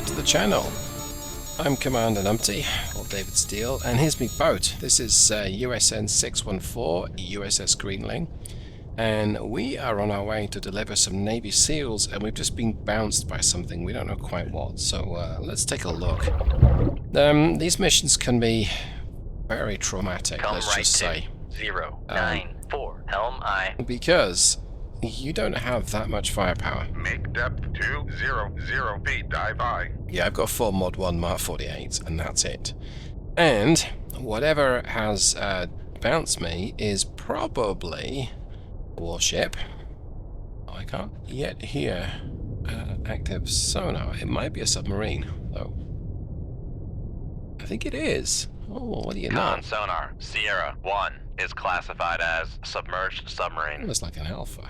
back to the channel. I'm Commander Numpty, or David Steele, and here's my boat. This is USN 614, USS Greenling, and we are on our way to deliver some Navy SEALs, and we've just been bounced by something, we don't know quite what, so let's take a look. These missions can be very traumatic, let's just say. 094, helm aye. Because you don't have that much firepower. Make depth 200 feet, dive aye. Yeah, I've got 4 Mod 1 Mark 48, and that's it. And whatever has bounced me is probably a warship. I can't yet hear active sonar. It might be a submarine, though. I think it is. Oh, what do you know? Con sonar, Sierra 1 is classified as submerged submarine. Looks like an Alpha.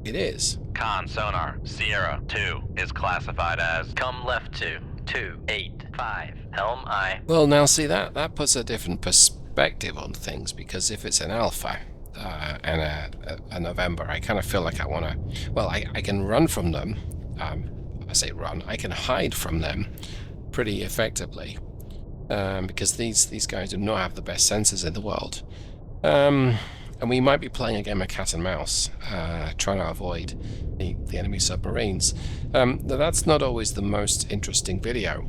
It is. Con sonar, Sierra 2 is classified as come left 285, helm aye. Well, now see, that puts a different perspective on things, because if it's an Alpha and a November, I kind of feel like I want to... Well, I can run from them. I say run. I can hide from them pretty effectively, because these guys do not have the best sensors in the world. And we might be playing a game of cat and mouse, trying to avoid the enemy submarines. That's not always the most interesting video,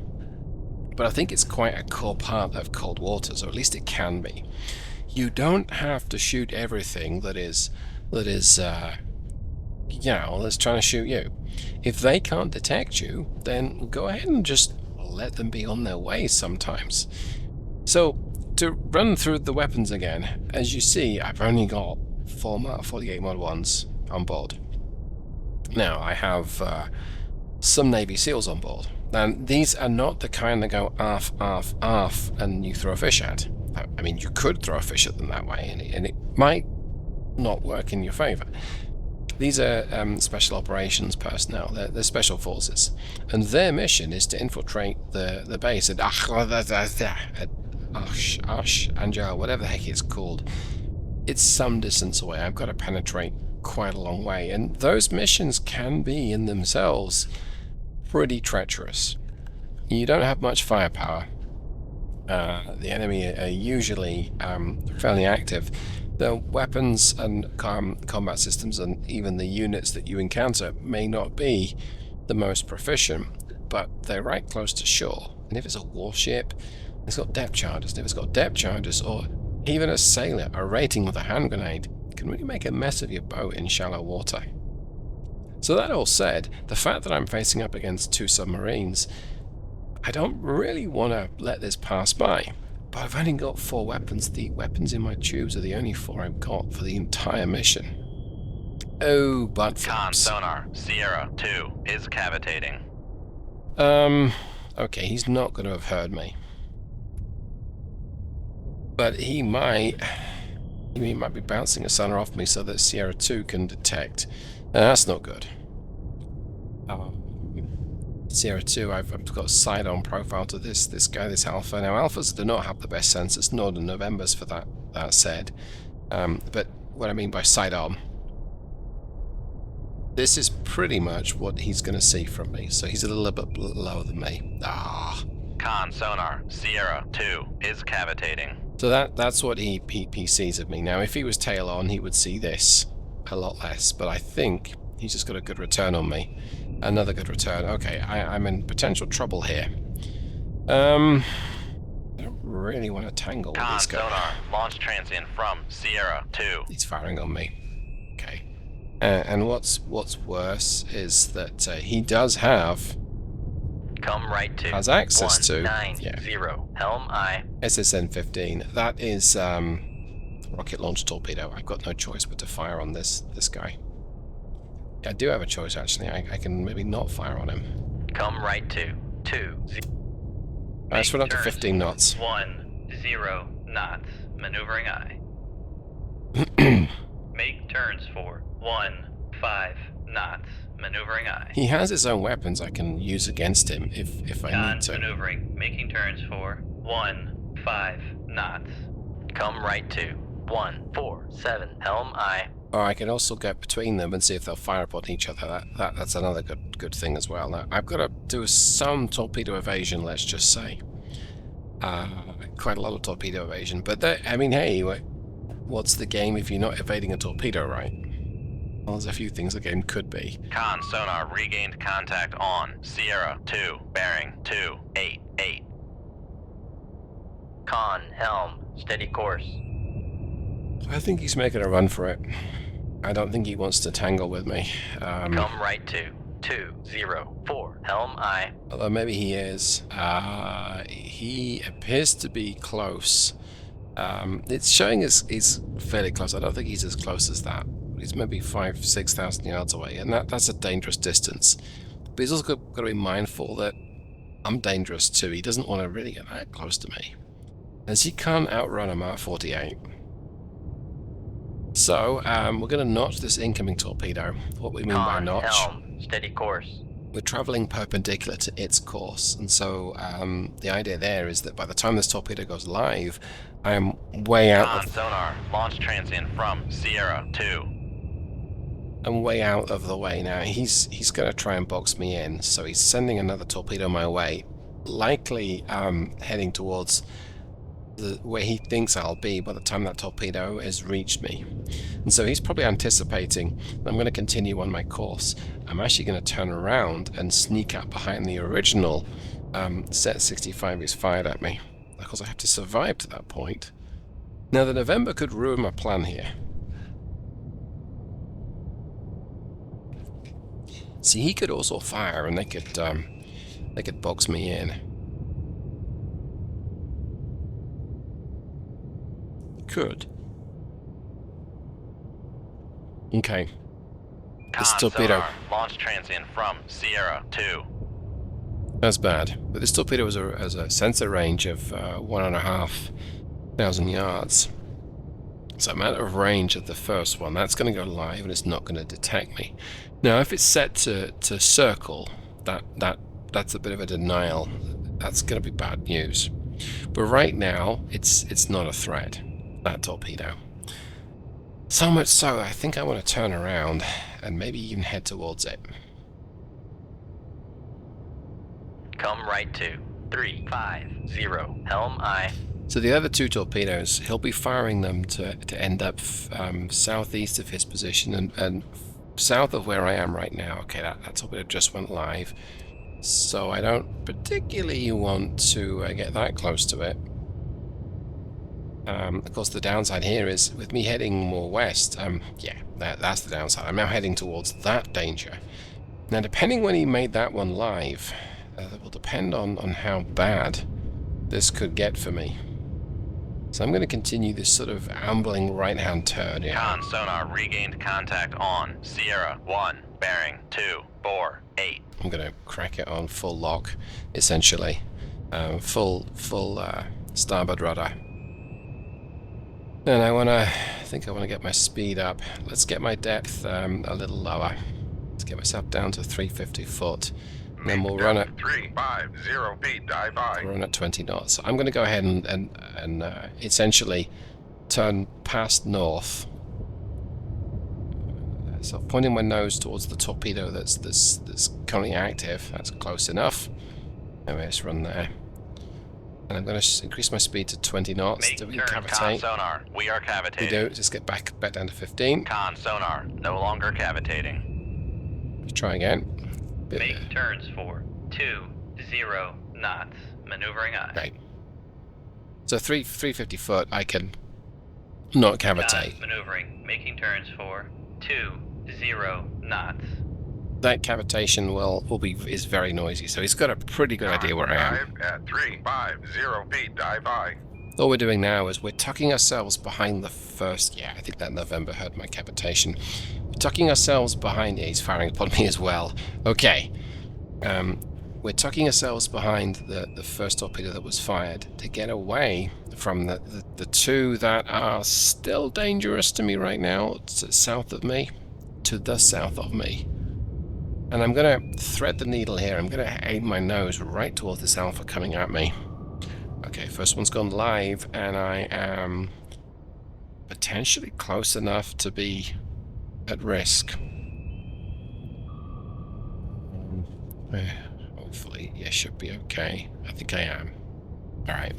but I think it's quite a core part of Cold Waters, or at least it can be. You don't have to shoot everything that is you know, that's trying to shoot you. If they can't detect you, then go ahead and just let them be on their way sometimes. So, to run through the weapons again, as you see, I've only got 4 Mark 48 Mod 1s on board. Now, I have some Navy SEALs on board, and these are not the kind that go arf, arf, arf, and you throw a fish at. I mean, you could throw a fish at them that way, and it might not work in your favour. These are special operations personnel, they're special forces, and their mission is to infiltrate the base at Angel, whatever the heck it's called. It's some distance away. I've got to penetrate quite a long way, and those missions can be in themselves pretty treacherous. You don't have much firepower. The enemy are usually fairly active. The weapons and combat systems and even the units that you encounter may not be the most proficient, but they're right close to shore. And if it's a warship, it's got depth charges. And if it's got depth charges, or even a sailor, a rating with a hand grenade can really make a mess of your boat in shallow water. So that all said, the fact that I'm facing up against 2 submarines, I don't really want to let this pass by. But I've only got 4 weapons. The weapons in my tubes are the only 4 I've got for the entire mission. Oh, but Con sonar, Sierra 2 is cavitating. Okay, he's not going to have heard me. But he might be bouncing a sonar off me so that Sierra 2 can detect. That's not good. Sierra 2, I've got a side-on profile to this guy, this Alpha. Now, Alphas do not have the best sensors, nor do Novembers, for that said. But what I mean by side-on, this is pretty much what he's going to see from me. So he's a little bit lower than me. Con sonar, Sierra 2 is cavitating. So that's what he sees of me. Now, if he was tail on, he would see this a lot less. But I think he's just got a good return on me. Another good return. Okay, I'm in potential trouble here. I don't really want to tangle with this guy. Sonar, launch transient from Sierra 2. He's firing on me. Okay. And what's worse is that he does have... Come right to... Has access to... 190, helm aye. SSN 15. That is rocket launch torpedo. I've got no choice but to fire on this guy. I do have a choice, actually. I can maybe not fire on him. Come right to 20. Let's run up to 15 knots. 10 knots. Maneuvering aye. Make turns for 15 knots. Maneuvering aye. He has his own weapons I can use against him if I need to. Maneuvering. Making turns for 15 knots. Come right to 147. Helm aye. Or I can also get between them and see if they'll fire upon each other. That's another good thing as well. Now, I've got to do some torpedo evasion, let's just say. Quite a lot of torpedo evasion. But, I mean, hey, what's the game if you're not evading a torpedo, right? Well, there's a few things the game could be. Con sonar regained contact on Sierra 2, bearing 288. Con, helm, steady course. I think he's making a run for it. I don't think he wants to tangle with me. Come right to 204, helm aye. Although maybe he is. He appears to be close. It's showing he's fairly close. I don't think he's as close as that. He's maybe 5,000-6,000 yards away, and that's a dangerous distance. But he's also got to be mindful that I'm dangerous too. He doesn't want to really get that close to me, as he can't outrun a Mark 48. So, we're going to notch this incoming torpedo. What we mean by notch, helm, steady course. we're traveling perpendicular to its course. And so, the idea there is that by the time this torpedo goes live, I am way out Con of... sonar, launch transient from Sierra 2. I'm way out of the way now. He's going to try and box me in. So he's sending another torpedo my way, likely heading towards where he thinks I'll be by the time that torpedo has reached me. And so he's probably anticipating that I'm going to continue on my course. I'm actually going to turn around and sneak up behind the original set 65 he's fired at me, because I have to survive to that point. Now the November could ruin my plan here. See, he could also fire and they could box me in. Could. Okay. This Con torpedo. sonar, launch transient from Sierra 2. That's bad. But this torpedo has a sensor range of 1,500 yards. So I'm out of range of the first one. That's going to go live and it's not going to detect me. Now, if it's set to circle, that's a bit of a denial. That's going to be bad news. But right now, it's not a threat, that torpedo. So much so, I think I want to turn around and maybe even head towards it. Come right to 350, helm aye. So the other two torpedoes, he'll be firing them to end up southeast of his position and south of where I am right now. Okay, that torpedo just went live. So I don't particularly want to get that close to it. Of course, the downside here is, with me heading more west, yeah, that's the downside. I'm now heading towards that danger. Now, depending when he made that one live, it will depend on how bad this could get for me. So I'm going to continue this sort of ambling right-hand turn here. Con sonar regained contact on Sierra 1, bearing 248. I'm going to crack it on full lock, essentially. Full starboard rudder. And I think I want to get my speed up. Let's get my depth a little lower. Let's get myself down to 350 foot. And then we'll run at 350 feet, dive high. run at 20 knots. I'm going to go ahead and essentially turn past north. So pointing my nose towards the torpedo that's currently active. That's close enough. Anyway, let's run there. And I'm going to increase my speed to 20 knots. Make Do we turn, con cavitate? sonar, we are cavitating. We do. Just get back down to 15. Con sonar, no longer cavitating. Let's try again. Make turns for 20 knots, maneuvering aye. Right. So 350 foot, I can not cavitate. Maneuvering, making turns for 20 knots. That cavitation is very noisy, so he's got a pretty good idea where I am. Dive at 350 feet, dive high. All we're doing now is we're tucking ourselves behind the first... Yeah, I think that November heard my cavitation. We're tucking ourselves behind... Yeah, he's firing upon me as well. Okay. We're tucking ourselves behind the first torpedo that was fired to get away from the two that are still dangerous to me right now, south of me, to the south of me. And I'm going to thread the needle here. I'm going to aim my nose right towards this Alpha coming at me. Okay, first one's gone live, and I am potentially close enough to be at risk. Hopefully, yeah, should be okay. I think I am. Alright.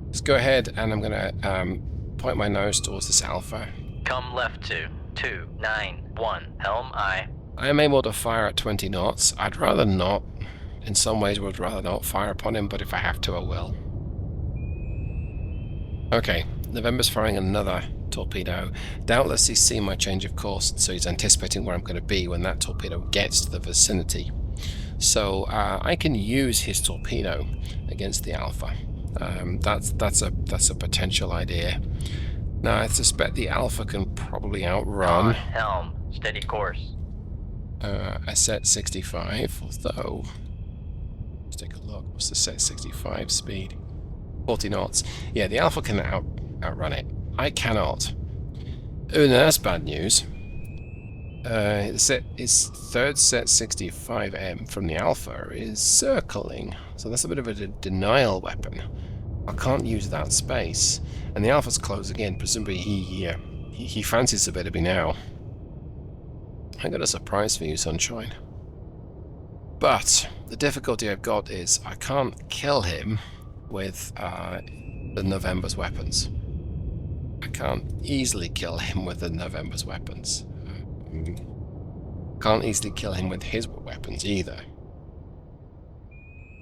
Let's go ahead and I'm gonna point my nose towards this Alpha. Come left to 291, helm I. I am able to fire at 20 knots. I'd rather not. In some ways, would rather not fire upon him, but if I have to, I will. Okay, November's firing another torpedo. Doubtless he's seen my change of course, so he's anticipating where I'm going to be when that torpedo gets to the vicinity. So I can use his torpedo against the Alpha. That's a potential idea. Now I suspect the Alpha can probably outrun. On helm, steady course. A set 65, although let's take a look. What's the set 65 speed? 40 knots. Yeah, the Alpha can outrun it. I cannot. Oh, no, that's bad news. Its third set 65M from the Alpha is circling, so that's a bit of a denial weapon. I can't use that space, and the Alpha's closing in. Presumably he fancies a bit of me now. I got a surprise for you, Sunshine. But the difficulty I've got is I can't kill him with the November's weapons. I can't easily kill him with the November's weapons. Can't easily kill him with his weapons either.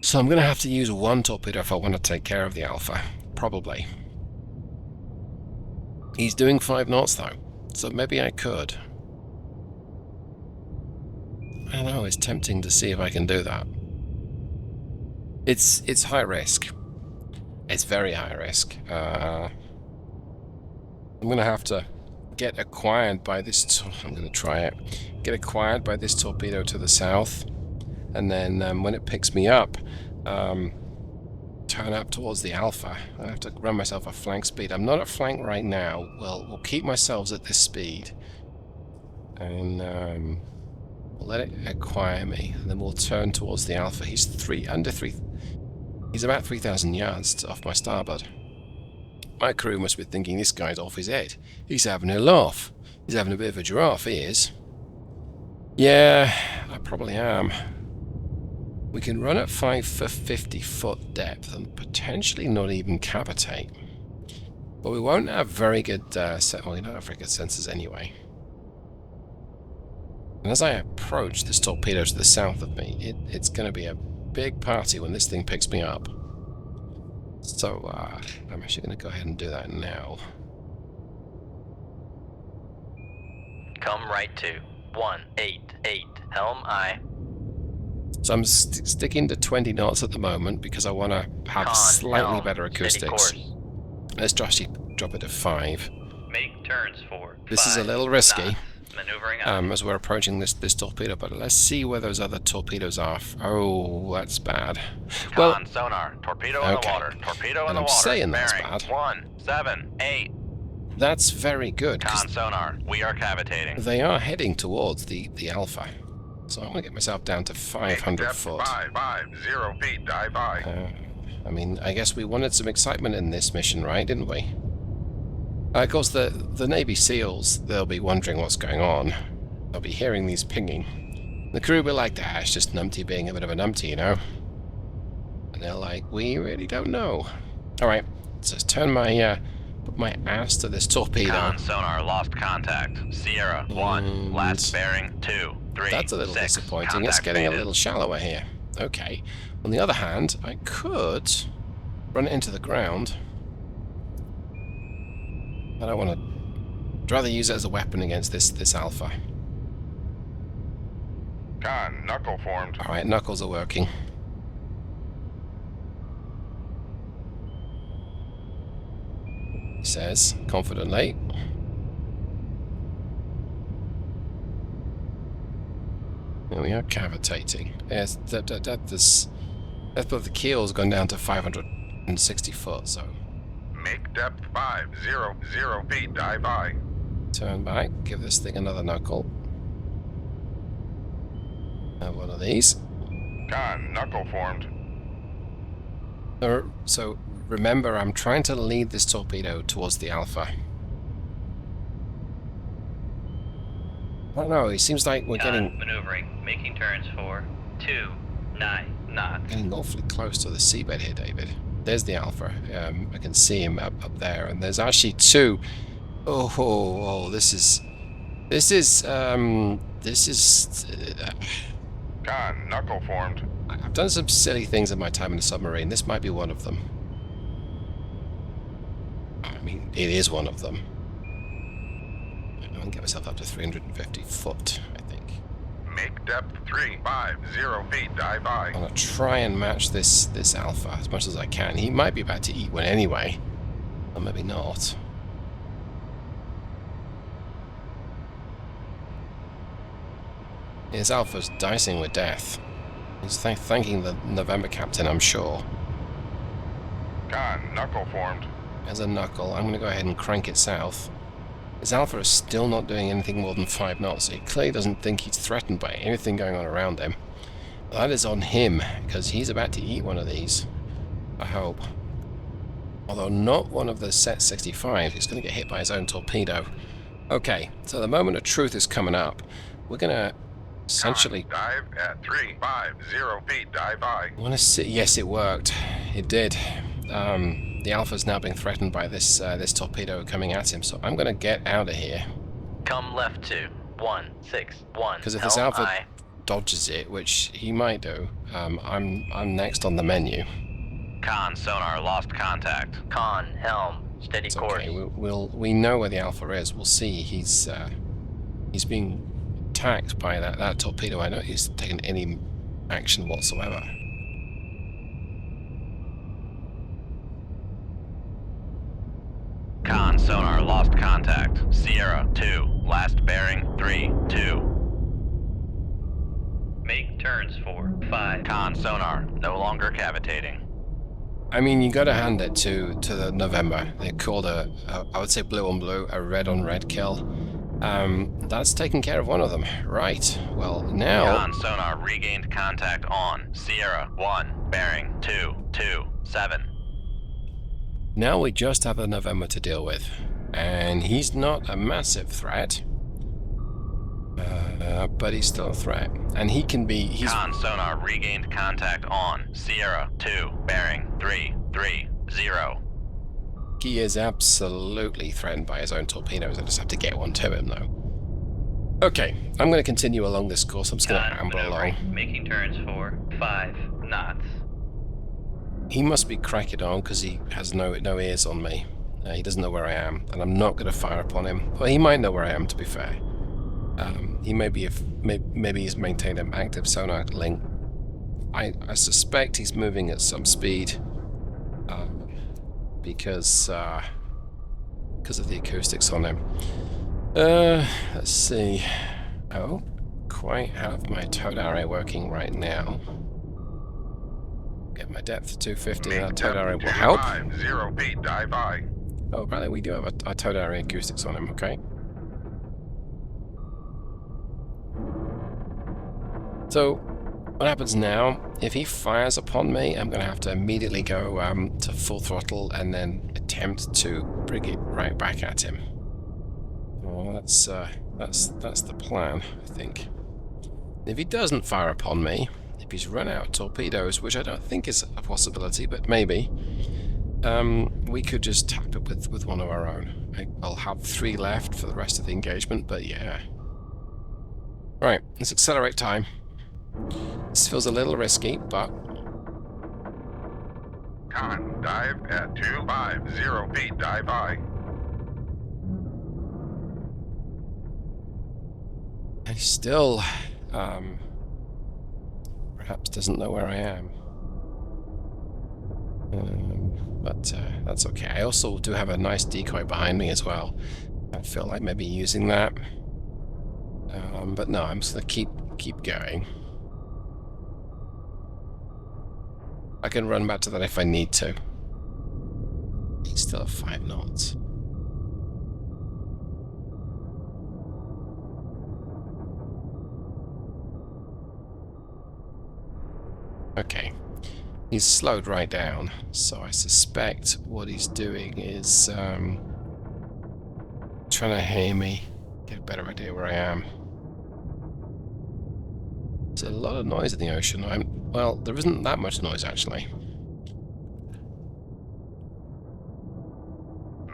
So I'm going to have to use one torpedo if I want to take care of the Alpha. Probably. He's doing 5 knots though, so maybe I could. I don't know, it's tempting to see if I can do that. It's high risk. It's very high risk. I'm going to have to get acquired by this... I'm going to try it. Get acquired by this torpedo to the south. And then when it picks me up, turn up towards the Alpha. I have to run myself a flank speed. I'm not at flank right now. We'll keep myself at this speed. And we'll let it acquire me. And then we'll turn towards the Alpha. He's He's about 3,000 yards off my starboard. My crew must be thinking this guy's off his head. He's having a laugh. He's having a bit of a giraffe, he is. Yeah, I probably am. We can run at 50 foot depth and potentially not even cavitate. But we won't have very good well, we don't have very good sensors anyway. And as I approach this torpedo to the south of me, it's going to be a big party when this thing picks me up. So I'm actually going to go ahead and do that now. Come right to 188, helm I. So I'm sticking to 20 knots at the moment because I want to have slightly better acoustics. Let's drop it to 5. Make turns for This is a little risky. Maneuvering up. As we're approaching this torpedo, but let's see where those other torpedoes are. Oh, that's bad. Well, Con sonar, torpedo in the water, torpedo in the water. I'm saying that's bearing bad. 178. That's very good. Con sonar, we are cavitating. They are heading towards the Alpha. So I'm going to get myself down to 500 foot. 550 feet, dive I. I mean, I guess we wanted some excitement in this mission, right? Didn't we? Of course, the Navy SEALs, they'll be wondering what's going on. They'll be hearing these pinging. The crew will be like, it's just Numpty being a bit of a numpty, you know? And they're like, we really don't know. Alright, so let's turn my, put my ass to this torpedo. Con sonar, lost contact. Sierra, 1, last bearing, 2, 3, That's a little 6. disappointing. It's getting a little shallower here. Okay. On the other hand, I could run it into the ground. I don't want to... I'd rather use it as a weapon against this Alpha. Con, knuckle formed. Alright, knuckles are working. He says, confidently. Here we are, cavitating. Yes, that's both the keel's gone down to 560 foot, so... Make depth 500 feet, dive I. Turn back, give this thing another knuckle. Have one of these. Con, knuckle formed. So remember, I'm trying to lead this torpedo towards the Alpha. don't know, it seems like we're getting maneuvering, making turns for 29 knots. getting awfully close to the seabed here, David. There's the Alpha. I can see him up there, and there's actually two. Oh, this is. Con, knuckle formed. I've done some silly things in my time in a submarine. This might be one of them. I mean, it is one of them. I can get myself up to 350 foot, I think. Make depth 350 feet, dive I. I'm gonna try and match this Alpha as much as I can. He might be about to eat one anyway, or maybe not. His Alpha's dicing with death. He's thanking the November captain, I'm sure. Con, knuckle formed. There's a knuckle. I'm going to go ahead and crank it south. His Alpha is still not doing anything more than 5 knots, so he clearly doesn't think he's threatened by anything going on around him. That is on him, because he's about to eat one of these. I hope. Although not one of the set 65. He's going to get hit by his own torpedo. Okay, so the moment of truth is coming up. We're going to essentially... Con, dive at 350 feet, dive I. I want to see... Yes, it worked. It did. The Alpha's now being threatened by this torpedo coming at him, so I'm going to get out of here. Come left to 161. Because if this Alpha dodges it, which he might do, I'm next on the menu. Con, sonar, lost contact. Con, helm, steady It's course. okay. We know where the Alpha is. We'll see. He's being attacked by that torpedo. I don't think he's taken any action whatsoever. Con, sonar, lost contact. Sierra 2, last bearing 32. Make turns for 5. Con, sonar, no longer cavitating. I mean, you got to hand it to the November. They called I would say blue on blue, a red on red kill. That's taking care of one of them. Right. Well, now... Con, sonar, regained contact on. Sierra 1, bearing 227. Now we just have the November to deal with. And he's not a massive threat. But he's still a threat. And he can be... Con, sonar, regained contact on. Sierra 2, bearing 330. He is absolutely threatened by his own torpedoes. I just have to get one to him, though. Okay, I'm going to continue along this course. I'm just going to amble along. Making turns for 5 knots. He must be cracking on because he has no ears on me. He doesn't know where I am, and I'm not going to fire upon him. Well, he might know where I am, to be fair. He maybe he's maintained an active sonar link. I suspect he's moving at some speed because of the acoustics on him. Let's see. I don't quite have my towed array working right now. Get my depth to 250, and that towed array will help. 250 feet, dive I. Oh, apparently we do have a towed array acoustics on him, okay. So, what happens now, if he fires upon me, I'm going to have to immediately go to full throttle and then attempt to bring it right back at him. Well, that's the plan, I think. If he doesn't fire upon me, if he's run out of torpedoes, which I don't think is a possibility, but maybe, we could just tap it with one of our own. I'll have 3 left for the rest of the engagement, but yeah. Right, let's accelerate time. This feels a little risky, but... Con, dive at 250 feet, dive I. I still, perhaps doesn't know where I am. But that's okay. I also do have a nice decoy behind me as well. I feel like maybe using that. But no, I'm just gonna keep going. I can run back to that if I need to. He's still at 5 knots. Okay. He's slowed right down, so I suspect what he's doing is trying to hear me, get a better idea where I am. There's a lot of noise in the ocean. Well, there isn't that much noise, actually.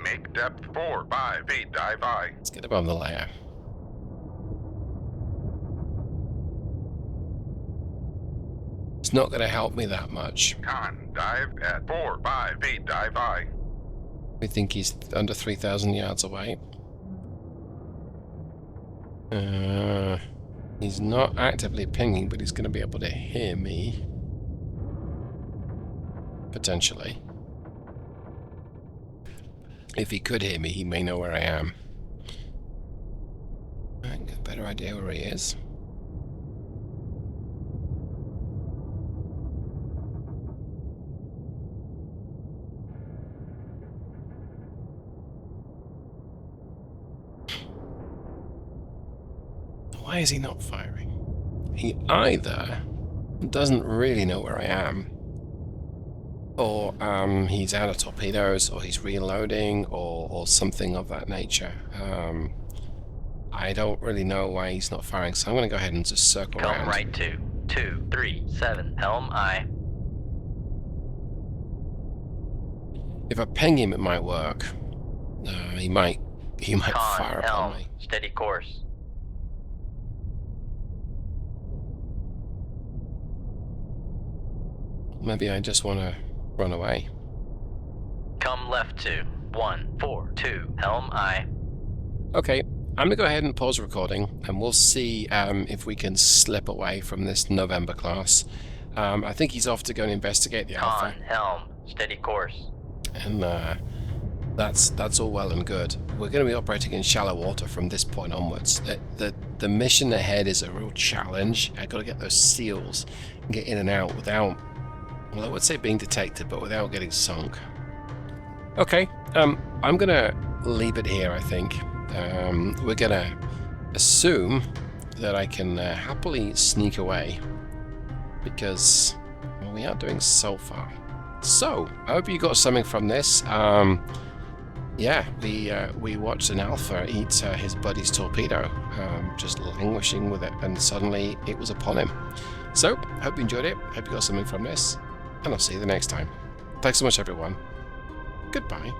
Make depth 4, 5 feet, dive I. Let's get above the layer. It's not going to help me that much. Con, dive at 4, 5 feet, dive I. We think he's under 3,000 yards away. He's not actively pinging, but he's going to be able to hear me. Potentially. If he could hear me, he may know where I am. I get a better idea where he is. Why is he not firing? He either doesn't really know where I am, or he's out of torpedoes, or he's reloading, or something of that nature. I don't really know why he's not firing, so I'm going to go ahead and just circle Come around. right to 237, helm I. If I ping him, it might work. He might Con, fire upon helm, me. steady course. Maybe I just want to run away. Come left to 142, helm I. Okay, I'm going to go ahead and pause recording, and we'll see if we can slip away from this November class. I think he's off to go and investigate the Alfa. Con, helm, steady course. And that's all well and good. We're going to be operating in shallow water from this point onwards. The mission ahead is a real challenge. I've got to get those seals and get in and out without, well, I would say being detected, but without getting sunk. Okay, I'm going to leave it here, I think. We're going to assume that I can happily sneak away, because well, we aren't doing so far. So, I hope you got something from this. Yeah, we watched an Alfa eat his buddy's torpedo, just languishing with it, and suddenly it was upon him. So, hope you enjoyed it, hope you got something from this, and I'll see you the next time. Thanks so much, everyone. Goodbye.